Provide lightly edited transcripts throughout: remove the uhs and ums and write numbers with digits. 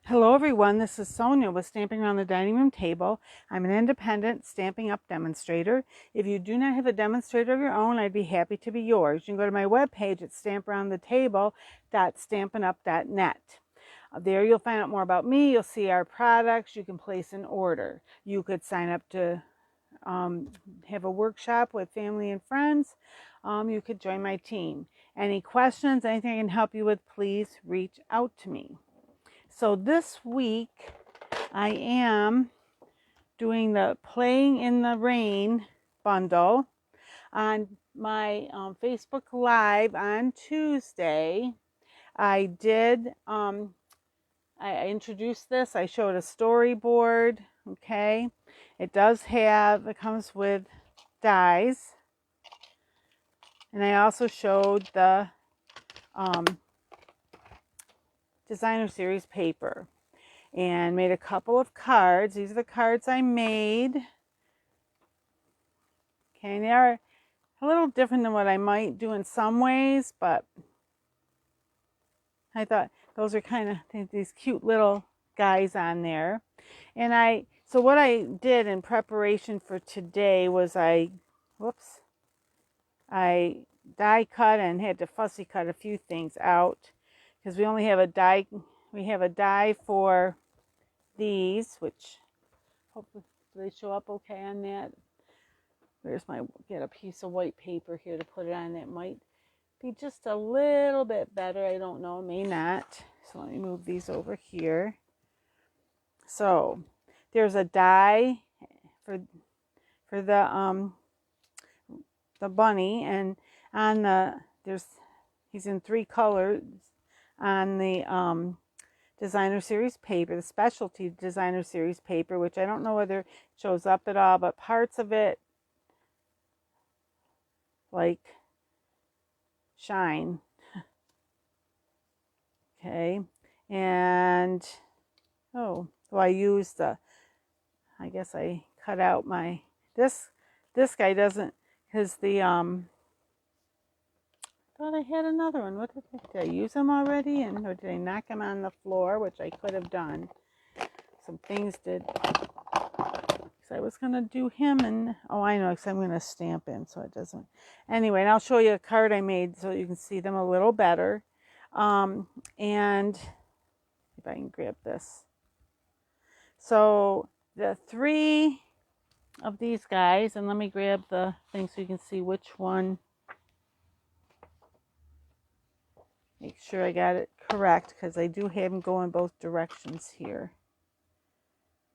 Hello everyone, this is Sonia with Stamping Around the Dining Room Table. I'm an independent Stampin' Up demonstrator. If you do not have a demonstrator of your own, I'd be happy to be yours. You can go to my webpage at stamparoundthetable.stampinup.net. There you'll find out more about me, you'll see our products, you can place an order. You could sign up to have a workshop with family and friends. You could join my team. Any questions, anything I can help you with, please reach out to me. So this week I am doing the Playing in the Rain bundle on my Facebook Live on Tuesday. I did, I introduced this. I showed a storyboard, okay? It comes with dies. And I also showed the designer series paper and made a couple of cards. These are the cards I made. Okay, and they are a little different than what I might do in some ways, but I thought those are kind of these cute little guys on there. And so what I did in preparation for today was I die cut and had to fussy cut a few things out because we only have a die. We have a die for these, which hopefully they show up okay on that. Get a piece of white paper here to put it on. That might be just a little bit better. I don't know, may not. So let me move these over here. So there's a die for the bunny, and on he's in 3 colors on the designer series paper, the specialty designer series paper, which I don't know whether it shows up at all, but parts of it like shine. Okay, and I used I guess I cut out this guy doesn't, because thought I had another one. What did I use them already? Or did I knock them on the floor, which I could have done? Some things did. So I was going to do him, and I know, because I'm going to stamp in, so it doesn't. Anyway, and I'll show you a card I made so you can see them a little better. And if I can grab this. So the 3 of these guys, and let me grab the thing so you can see which one. Make sure I got it correct, because I do have them go in both directions here.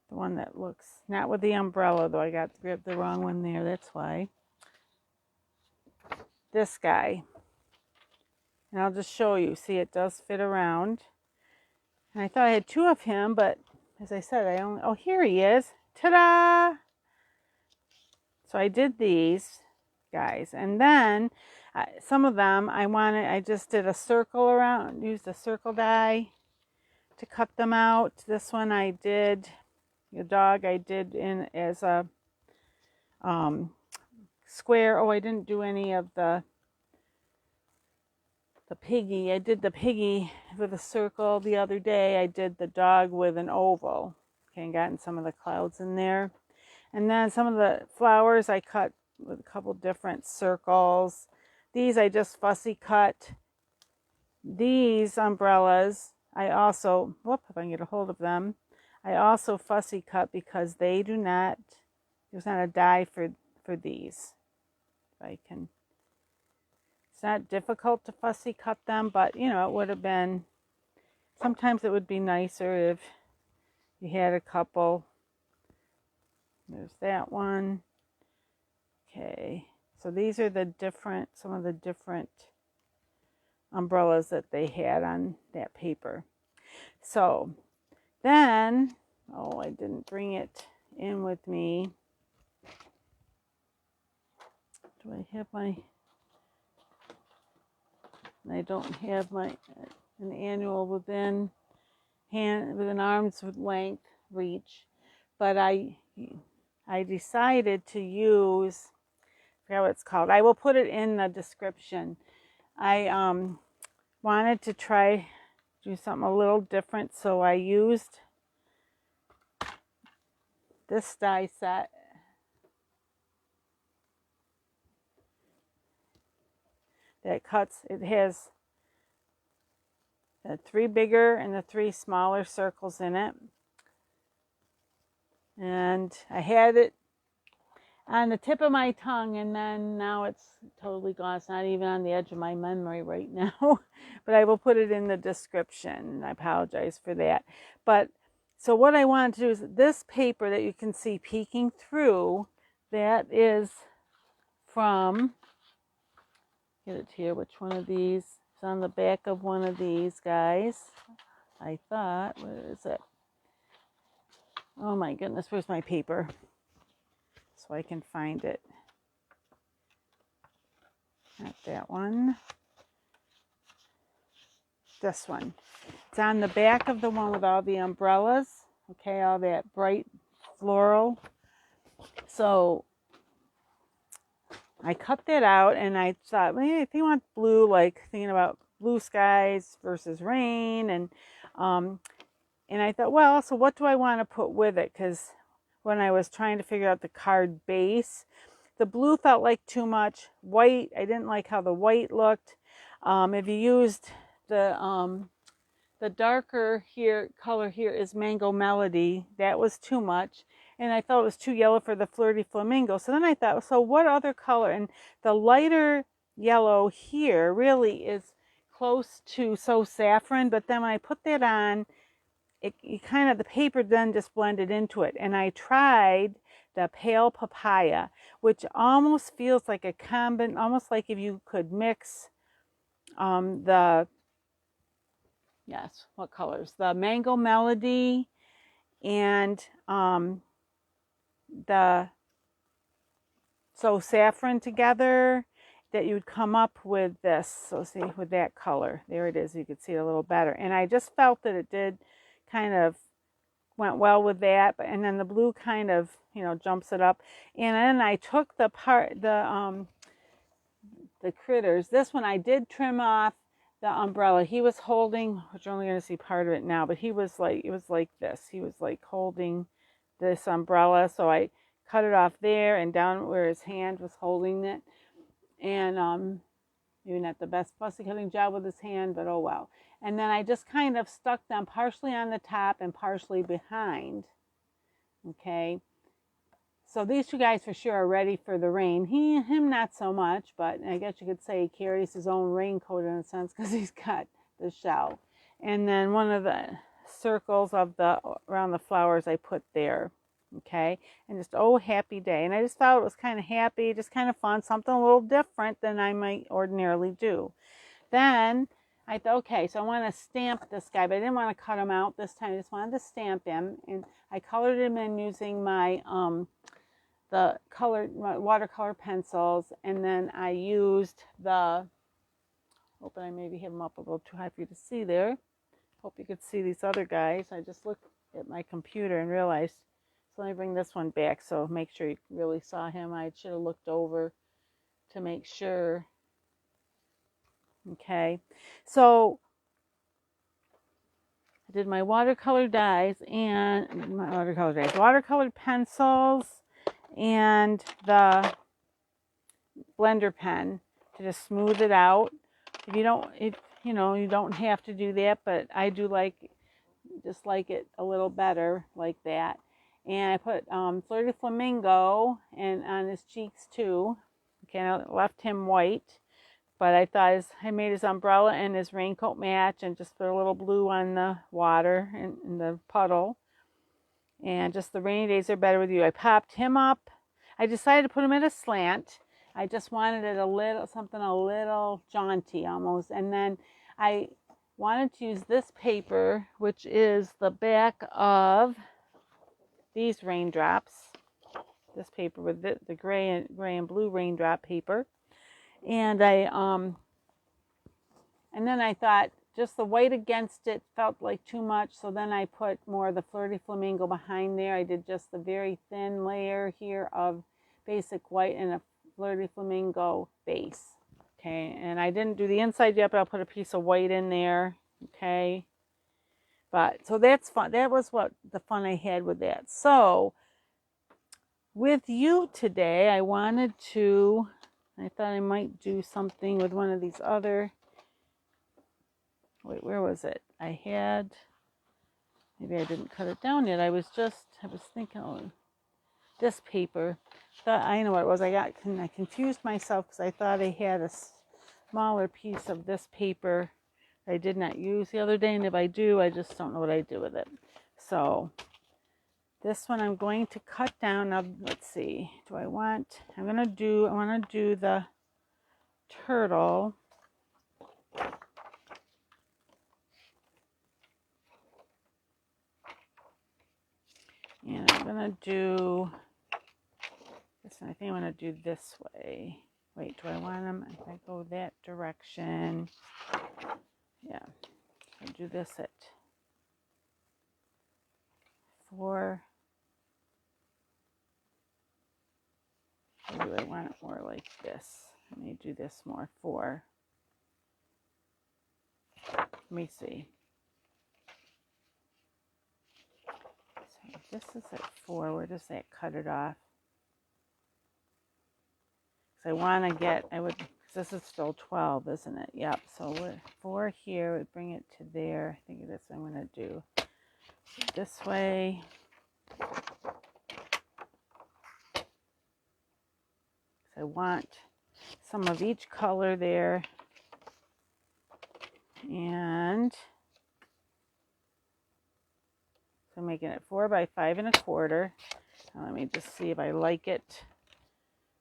The one that looks, not with the umbrella though, I grabbed the wrong one there, that's why. This guy. And I'll just show you. See, it does fit around. And I thought I had 2 of him, but as I said, here he is. Ta-da! So I did these guys. And then some of them I just did a circle around, used a circle die to cut them out. This one I did, the dog I did in as a square. I didn't do any of the piggy. I did the piggy with a circle the other day. I did the dog with an oval. Okay, and gotten some of the clouds in there. And then some of the flowers I cut with a couple different circles. These I just fussy cut. These umbrellas I also, if I can get a hold of them, I also fussy cut because they do not, there's not a die for these. If I can, it's not difficult to fussy cut them, but it would have been, sometimes it would be nicer if you had a couple. There's that one. Okay, so these are some of the different umbrellas that they had on that paper. So then, I didn't bring it in with me. Do I have I don't have an annual within arm's length reach, but I decided to use, I forgot what it's called. I will put it in the description. I wanted to try do something a little different. So I used this die set. That cuts, it has the 3 bigger and the 3 smaller circles in it. And I had it on the tip of my tongue, and then now it's totally gone. It's not even on the edge of my memory right now, but I will put it in the description. I apologize for that. But so what I wanted to do is this paper that you can see peeking through, that is from, get it here, which one of these? It's on the back of one of these guys. I thought, where is it? Oh my goodness, where's my paper? So I can find it. Not that one. This one. It's on the back of the one with all the umbrellas. Okay, all that bright floral. So I cut that out and I thought, well, if you want blue, like thinking about blue skies versus rain, and I thought, well, so what do I want to put with it? Because when I was trying to figure out the card base, the blue felt like too much. White, I didn't like how the white looked. If you used the darker here color here is Mango Melody, that was too much. And I thought it was too yellow for the Flirty Flamingo. So then I thought, so what other color? And the lighter yellow here really is close to So Saffron. But then when I put that on, it kind of, the paper then just blended into it. And I tried the Pale Papaya, which almost feels like a almost like if you could mix what colors? The Mango Melody and the So Saffron together, that you would come up with this. So see, with that color, there it is. You could see it a little better. And I just felt that it did kind of went well with that. And then the blue kind of, jumps it up. And then I took the critters. This one I did trim off the umbrella. He was holding, which you're only going to see part of it now, but he was like, it was like this. He was like holding this umbrella. So I cut it off there and down where his hand was holding it. And maybe not the best fussy cutting job with his hand, but oh well. And then I just kind of stuck them partially on the top and partially behind. Okay. So these 2 guys for sure are ready for the rain. Him not so much, but I guess you could say he carries his own raincoat in a sense because he's got the shell. And then one of the circles of around the flowers I put there. Okay. And just, oh, happy day. And I just thought it was kind of happy, just kind of fun, something a little different than I might ordinarily do. Then I thought, okay, so I want to stamp this guy, but I didn't want to cut him out this time. I just wanted to stamp him. And I colored him in using my my watercolor pencils, and then I used hope I maybe have them up a little too high for you to see there. Hope you could see these other guys. I just looked at my computer and realized, so let me bring this one back so make sure you really saw him. I should have looked over to make sure. Okay, so I did my watercolor dies and watercolor pencils, and the blender pen to just smooth it out. If you don't, you don't have to do that, but I do just like it a little better like that. And I put Flirty Flamingo and on his cheeks too. Okay, I left him white, but I thought I made his umbrella and his raincoat match, and just put a little blue on the water in the puddle. And just the rainy days are better with you. I popped him up. I decided to put him at a slant. I just wanted it something a little jaunty almost. And then I wanted to use this paper, which is the back of these Raindrops. This paper with the gray and blue raindrop paper. And and then I thought, just the white against it felt like too much, so then I put more of the Flirty Flamingo behind there. I did just the very thin layer here of basic white and a Flirty Flamingo base. Okay, and I didn't do the inside yet, but I'll put a piece of white in there. Okay, But so that's fun. That was what the fun I had with that. So with you today, I thought I might do something with one of these other, wait, where was it? Maybe I didn't cut it down yet. I was thinking, oh, this paper. I know what it was. I confused myself because I thought I had a smaller piece of this paper I did not use the other day, and if I do, I just don't know what I do with it. So this one I'm going to cut down. Now, let's see. I want to do the turtle. And I'm going to do this one. I think I'm going to do this way. Wait, do I want them? If I go that direction, yeah, I'll do this at 4. Or do I want it more like this? Let me do this more 4. Let me see. So this is at 4. Where does that cut it off? Because I want to get, because this is still 12, isn't it? Yep. So 4 here would bring it to there. I think that's what I'm going to do. This way. I want some of each color there, and so I'm making it 4 by 5 1/4. Now let me just see if I like it.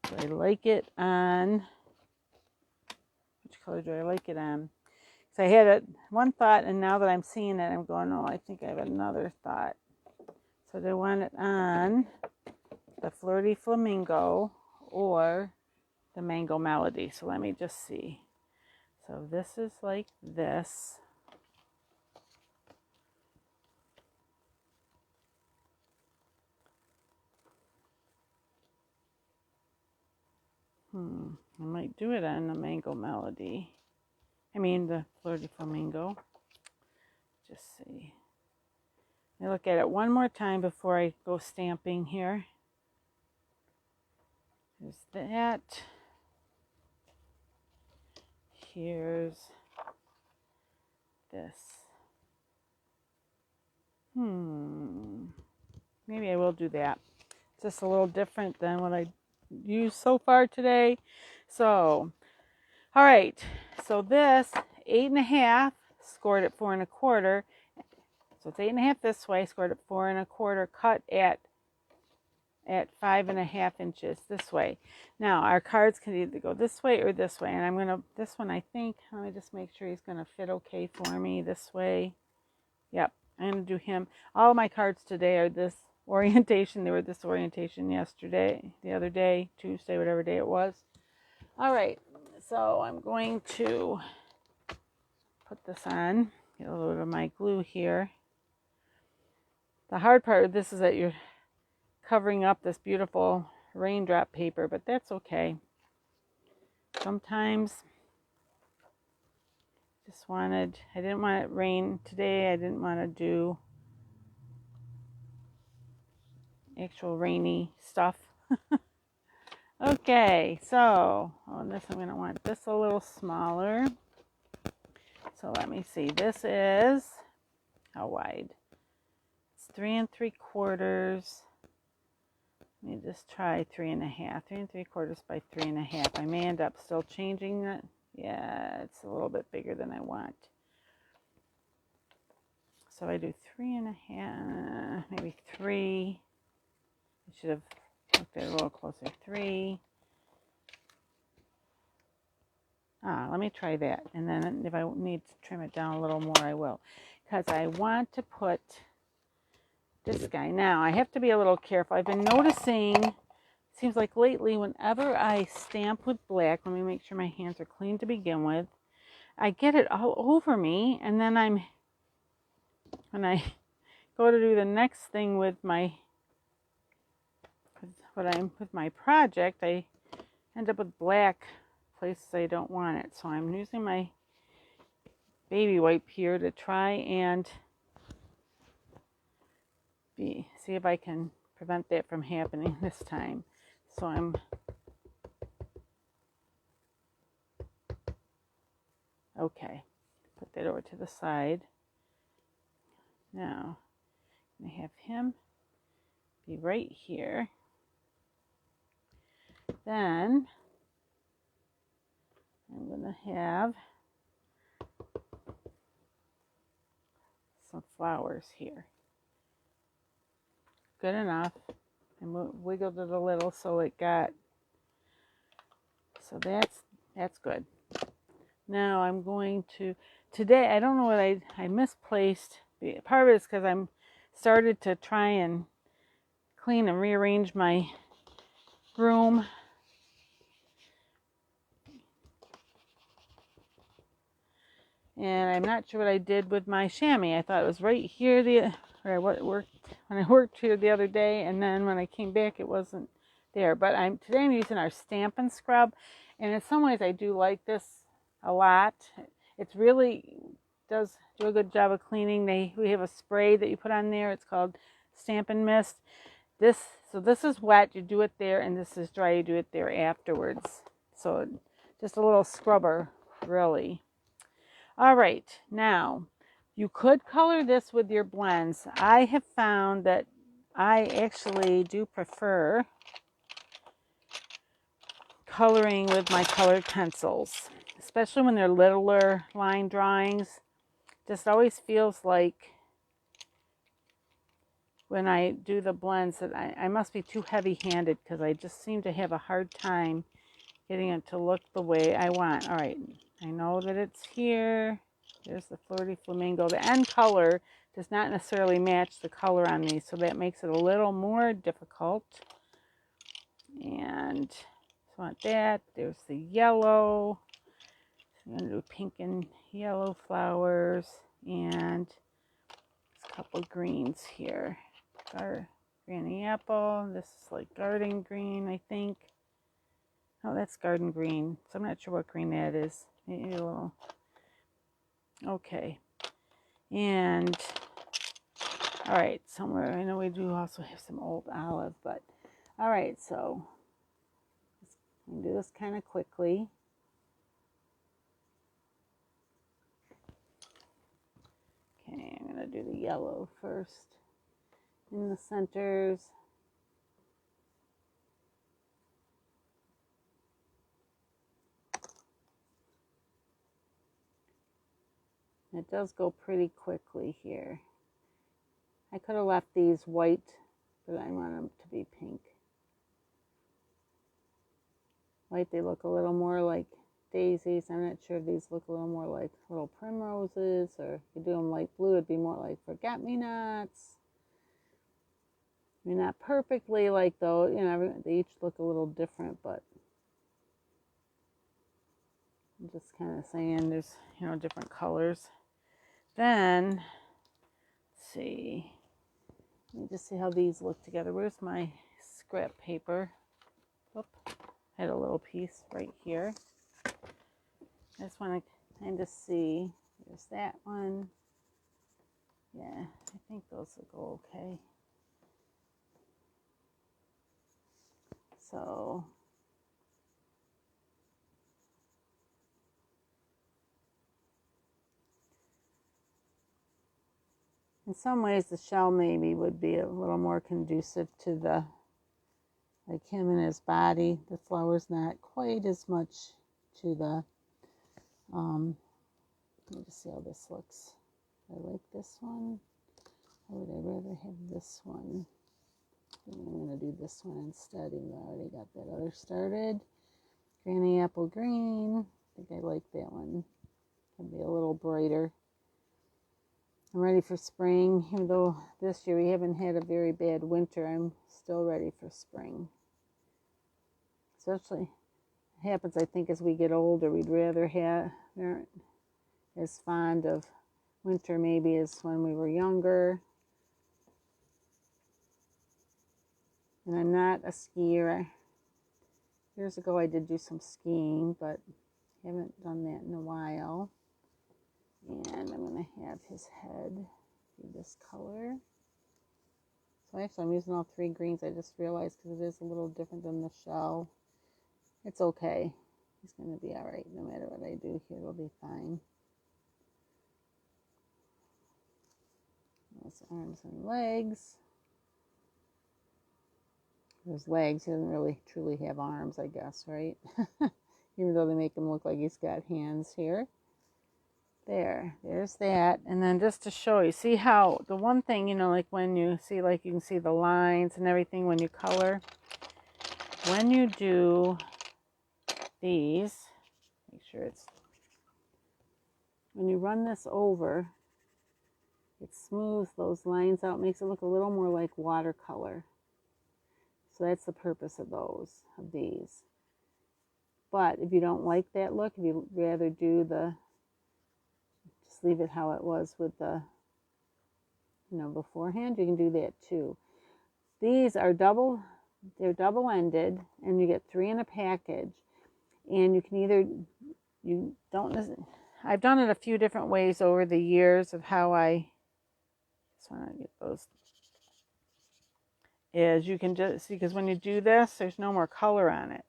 Do I like it on, which color do I like it on? So I had one thought, and now that I'm seeing it, I'm going, oh, I think I have another thought. So do I want it on the Flirty Flamingo or the Mango Melody? So let me just see. So this is like this. I might do it on the Mango Melody. I mean the Flirty Flamingo. Just see. I look at it one more time before I go stamping here. There's that. Here's this. Maybe I will do that. It's just a little different than what I used so far today. So, all right. So this 8 1/2 scored at 4 1/4. So it's 8 1/2 this way, scored at 4 1/4, cut at 5 1/2 inches this way. Now our cards can either go this way or this way, and this one I think, let me just make sure he's gonna fit okay for me this way. Yep, I'm gonna do him. All my cards today are this orientation. They were this orientation yesterday, the other day, Tuesday, whatever day it was. All right, so I'm going to put this on, get a little bit of my glue here. The hard part of this is that you're covering up this beautiful raindrop paper, but that's okay. Sometimes I didn't want it rain today. I didn't want to do actual rainy stuff. Okay, so on this I'm going to want this a little smaller. So let me see. This is, how wide? It's 3 3/4. Let me just try 3 1/2. 3 3/4 by 3 1/2. I may end up still changing that. Yeah, it's a little bit bigger than I want. So I do 3 1/2, maybe 3. I should have looked at it a little closer. 3. Let me try that. And then if I need to trim it down a little more, I will. Because I want to put this guy. Now, I have to be a little careful. I've been noticing, it seems like lately, whenever I stamp with black, let me make sure my hands are clean to begin with, I get it all over me, and then when I go to do the next thing with my project, I end up with black places I don't want it. So I'm using my baby wipe here to try and see if I can prevent that from happening this time. So I'm okay. Put that over to the side. Now I'm going to have him be right here. Then I'm going to have some flowers here. Good enough. And wiggled it a little so it got, so that's good. Now I'm going to, today, I don't know what I misplaced. Part of it is because I'm started to try and clean and rearrange my room. And I'm not sure what I did with my chamois. I thought it was right here when I worked here the other day, and then when I came back it wasn't there. But today I'm using our Stampin' Scrub, and in some ways I do like this a lot. It's really does do a good job of cleaning. We have a spray that you put on there. It's called Stampin' Mist. This is wet, you do it there, and this is dry, you do it there afterwards. So just a little scrubber, really. All right, now you could color this with your blends. I have found that I actually do prefer coloring with my colored pencils, especially when they're littler line drawings. Just always feels like when I do the blends that I must be too heavy-handed, because I just seem to have a hard time getting it to look the way I want. All right, I know that it's here. There's the Flirty Flamingo. The end color does not necessarily match the color on these, so that makes it a little more difficult. And so I want that. There's the yellow. So I'm going to do pink and yellow flowers, and a couple greens here. Granny apple. This is like garden green, I think. Oh, that's garden green. So I'm not sure what green that is. Maybe a little. Okay. And all right, somewhere I know we do also have some old olive, but all right, so I'm gonna do this kind of quickly. Okay, I'm gonna do the yellow first in the centers. It does go pretty quickly here. I could have left these white, but I want them to be pink. White, they look a little more like daisies. I'm not sure if these look a little more like little primroses, or if you do them light blue, it'd be more like forget-me-nots. I mean, not perfectly like though, you know, they each look a little different, but I'm just kind of saying there's, you know, different colors. Then, let's see. Let me just see how these look together. Where's my scrap paper? Oop, I had a little piece right here. I just want to kind of see. There's that one. Yeah, I think those will go okay. So, in some ways the shell maybe would be a little more conducive to the, like him and his body. The flower's not quite as much to the, let me just see how this looks. I like this one. Or would I rather have this one? I think I'm going to do this one instead, even though I already got that other started. Granny apple green. I think I like that one. It'll be a little brighter. I'm ready for spring. Even though this year we haven't had a very bad winter, I'm still ready for spring. Especially, it happens, I think, as we get older, we'd rather have, we aren't as fond of winter maybe as when we were younger. And I'm not a skier. Years ago I did do some skiing, but haven't done that in a while. And I'm going to have his head be this color. So actually I'm using all 3 greens. I just realized because it is a little different than the shell. It's okay. It's going to be all right. No matter what I do here, it'll be fine. Those arms and legs. Those legs, he doesn't really truly have arms, I guess, right? Even though they make him look like he's got hands here. There's that. And then just to show you, see how the one thing, you know, like when you see, like you can see the lines and everything when you color. When you do these, make sure it's, when you run this over, it smooths those lines out, makes it look a little more like watercolor. So that's the purpose of these. But if you don't like that look, if you'd rather do just leave it how it was with the, you know, beforehand, you can do that too. These are they're double-ended, and you get 3 in a package. And you can either, I've done it a few different ways over the years of how I just want to get those. Is you can just, because when you do this, there's no more color on it.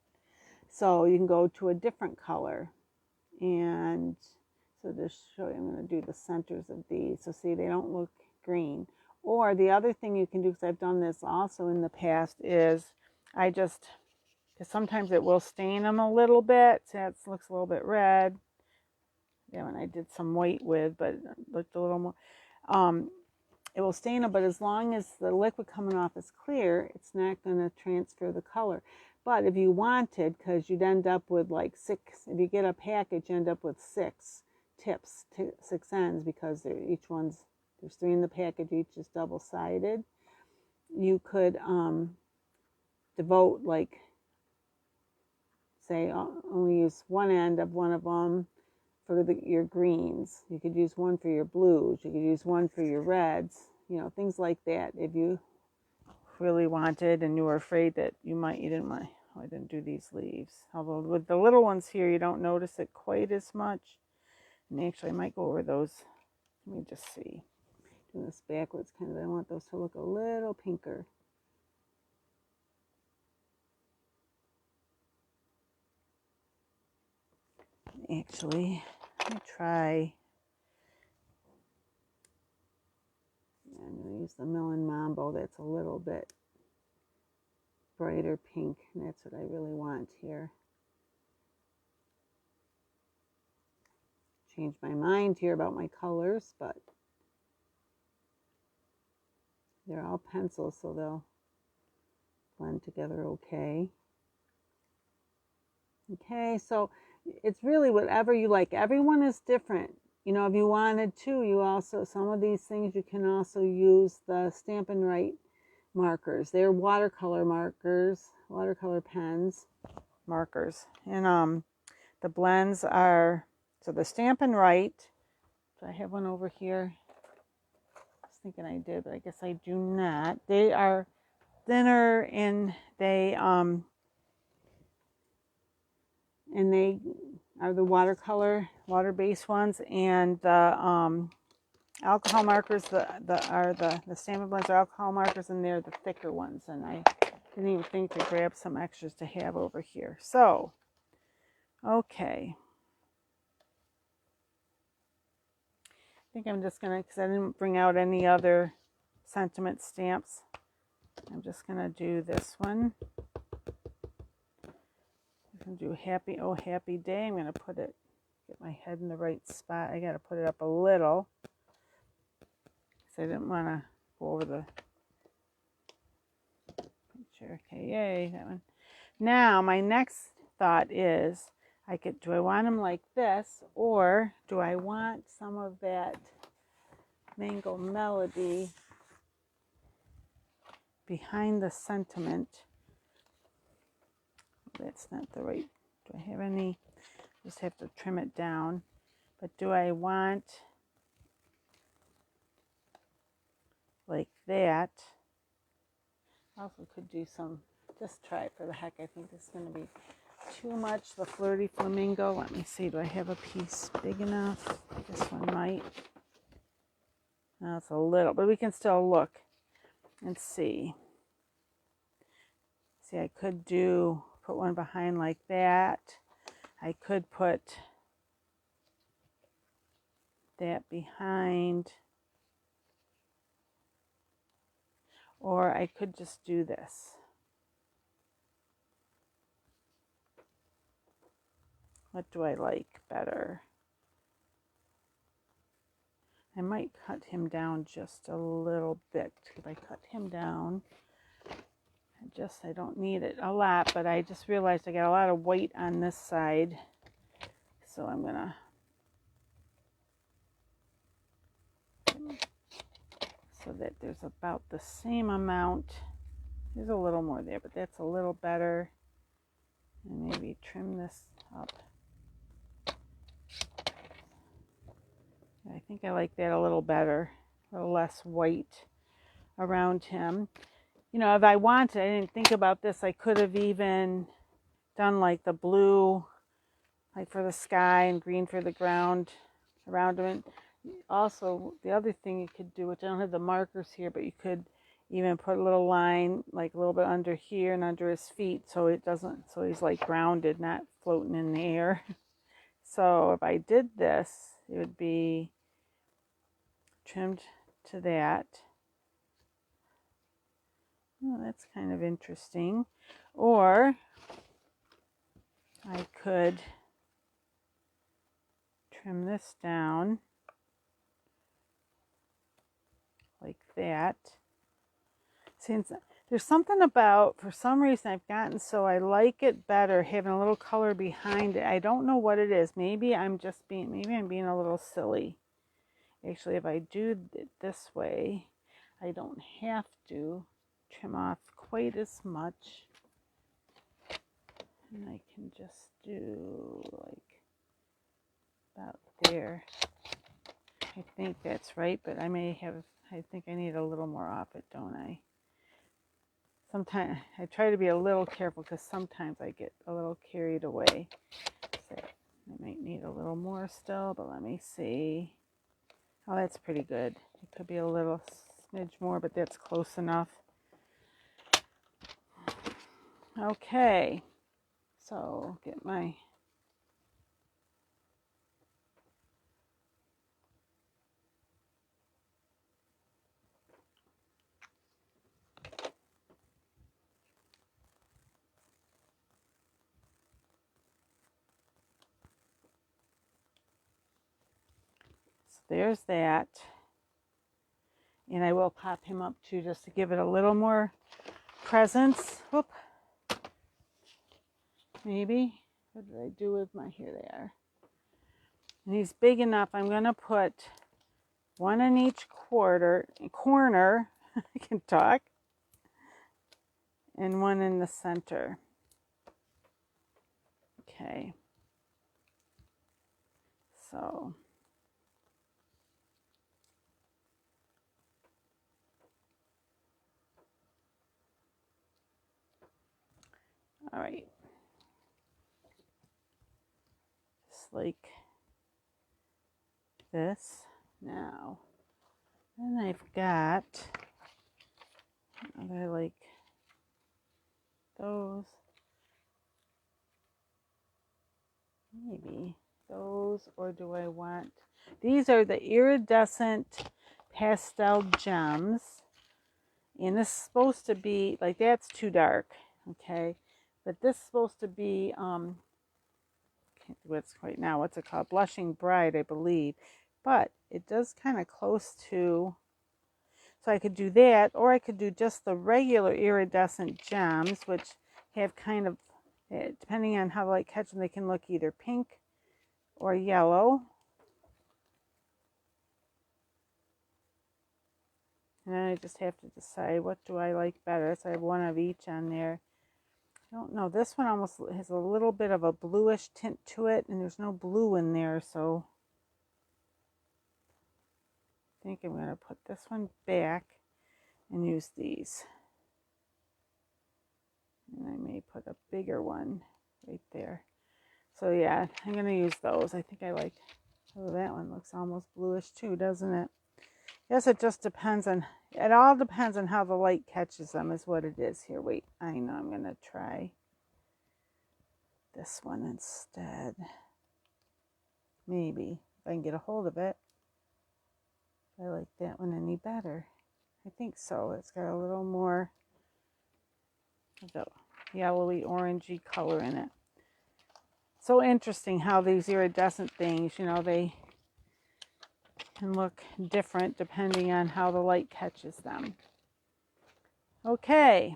So you can go to a different color. And so to show you, I'm going to do the centers of these. So see, they don't look green. Or the other thing you can do, because I've done this also in the past, is because sometimes it will stain them a little bit. See, it looks a little bit red. Yeah, when I did some white with, but it looked a little more. It will stain them, but as long as the liquid coming off is clear, it's not going to transfer the color. But if you wanted, because you'd end up with like 6, if you get a package, you end up with 6 tips, 6 ends, because each one's, there's 3 in the package, each is double-sided. You could devote, like, say, only use one end of one of them for your greens. You could use one for your blues. You could use one for your reds. You know, things like that. If you really wanted and you were afraid that you didn't want, I didn't do these leaves. Although with the little ones here, you don't notice it quite as much. And actually, I might go over those. Let me just see. Doing this backwards, kind of. I want those to look a little pinker. Actually, let me try. I'm going to use the Melon Mambo. That's a little bit brighter pink, and that's what I really want here. Changed my mind here about my colors, but they're all pencils, so they'll blend together okay. Okay, so it's really whatever you like. Everyone is different. You know, if you wanted to, you also, some of these things you can also use the Stampin' Right markers. They're watercolor markers, watercolor pens, markers. And the blends are, so the Stampin' Right, do I have one over here? I was thinking I did, but I guess I do not. They are thinner and they are the water-based ones, and the alcohol markers, the Stampin' blends are alcohol markers, and they're the thicker ones. And I didn't even think to grab some extras to have over here. So, okay. I think I'm just gonna, because I didn't bring out any other sentiment stamps, I'm just gonna do this one. I'm gonna do happy, oh happy day. I'm gonna put it, get my head in the right spot. I gotta put it up a little, because I didn't want to go over the picture. Okay, yay, that one. Now my next thought is, do I want them like this, or do I want some of that Mango Melody behind the sentiment? That's not the right, do I have any, just have to trim it down. But do I want like that? I also could do some, just try it for the heck. I think this is going to be too much, the Flirty Flamingo. Let me see, do I have a piece big enough? This one might. No, it's a little, but we can still look. and see. See, I could put one behind like that. I could put that behind. Or I could just do this. What do I like better? I might cut him down just a little bit. If I cut him down, I don't need it a lot, but I just realized I got a lot of white on this side. So I'm gonna so that there's about the same amount. There's a little more there, but that's a little better. And maybe trim this up. I think I like that a little better, a little less white around him. You know, if I wanted, I didn't think about this, I could have even done like the blue, like for the sky, and green for the ground around him. And also, the other thing you could do, which I don't have the markers here, but you could even put a little line, like a little bit under here and under his feet, so he's like grounded, not floating in the air. So if I did this, it would be trimmed to that. Oh, that's kind of interesting. Or I could trim this down like that. Since there's something about, for some reason I've gotten so I like it better having a little color behind it. I don't know what it is. Maybe I'm being a little silly. Actually, if I do it this way, I don't have to trim off quite as much. And I can just do like about there. I think that's right, but I think I need a little more off it, don't I? Sometimes I try to be a little careful because sometimes I get a little carried away. So I might need a little more still, but let me see. Oh, that's pretty good. It could be a little smidge more, but that's close enough. Okay, so get my there's that. And I will pop him up too, just to give it a little more presence. Whoop. Maybe. What did I do with my, here they are. And he's big enough. I'm going to put one in each corner. I can talk. And one in the center. Okay. So. All right. Just like this. Now, then I've got other like those. Maybe those, or do I want, these are the iridescent pastel gems. And this is supposed to be, like that's too dark, okay? But this is supposed to be, what's it called? Blushing Bride, I believe. But it does kind of close to, so I could do that, or I could do just the regular iridescent gems, which have kind of, depending on how I catch them, they can look either pink or yellow. And then I just have to decide what do I like better. So I have one of each on there. I don't know. This one almost has a little bit of a bluish tint to it, and there's no blue in there, so I think I'm going to put this one back and use these. And I may put a bigger one right there. So yeah, I'm going to use those. I think I like, oh, that one looks almost bluish too, doesn't it? Guess it just depends on, it all depends on how the light catches them is what it is here. Wait, I know I'm going to try this one instead. Maybe, if I can get a hold of it. I like that one any better. I think so. It's got a little more of the yellowy orangey color in it. So interesting how these iridescent things, you know, they can look different depending on how the light catches them. Okay,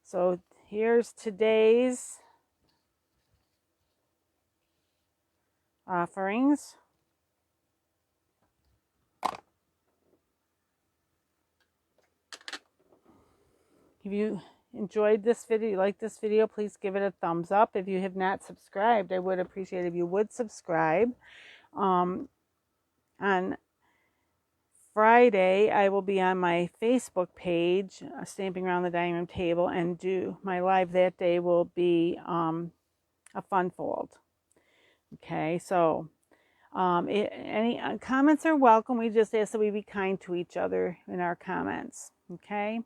so here's today's offerings. If you enjoyed this video, like this video, please give it a thumbs up. If you have not subscribed, I would appreciate if you would subscribe. On Friday, I will be on my Facebook page, Stamping Around the Dining Room Table, and my live that day will be a fun fold. Okay, so any comments are welcome. We just ask that we be kind to each other in our comments. Okay,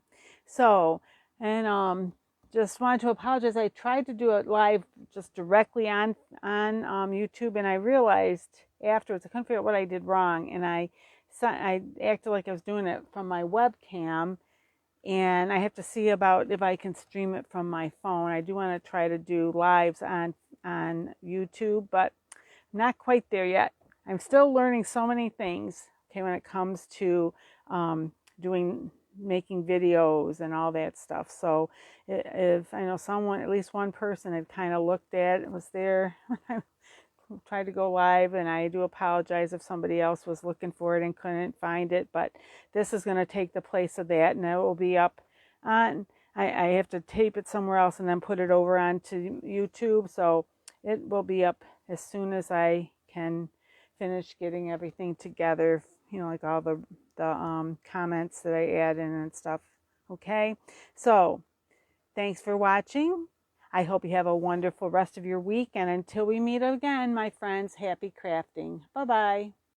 so, and just wanted to apologize. I tried to do it live just directly on YouTube, and I realized afterwards I couldn't figure out what I did wrong, and I acted like I was doing it from my webcam, and I have to see about if I can stream it from my phone. I do want to try to do lives on YouTube, but I'm not quite there yet. I'm still learning so many things, okay, when it comes to making videos and all that stuff. So if I know someone, at least one person had kind of looked at it, was there when I tried to go live, and I do apologize if somebody else was looking for it and couldn't find it, but this is going to take the place of that, and it will be up on, I have to tape it somewhere else and then put it over onto YouTube, so it will be up as soon as I can finish getting everything together, you know, like all the comments that I add in and stuff. Okay, so thanks for watching. I hope you have a wonderful rest of your week, and until we meet again, my friends, happy crafting. Bye-bye.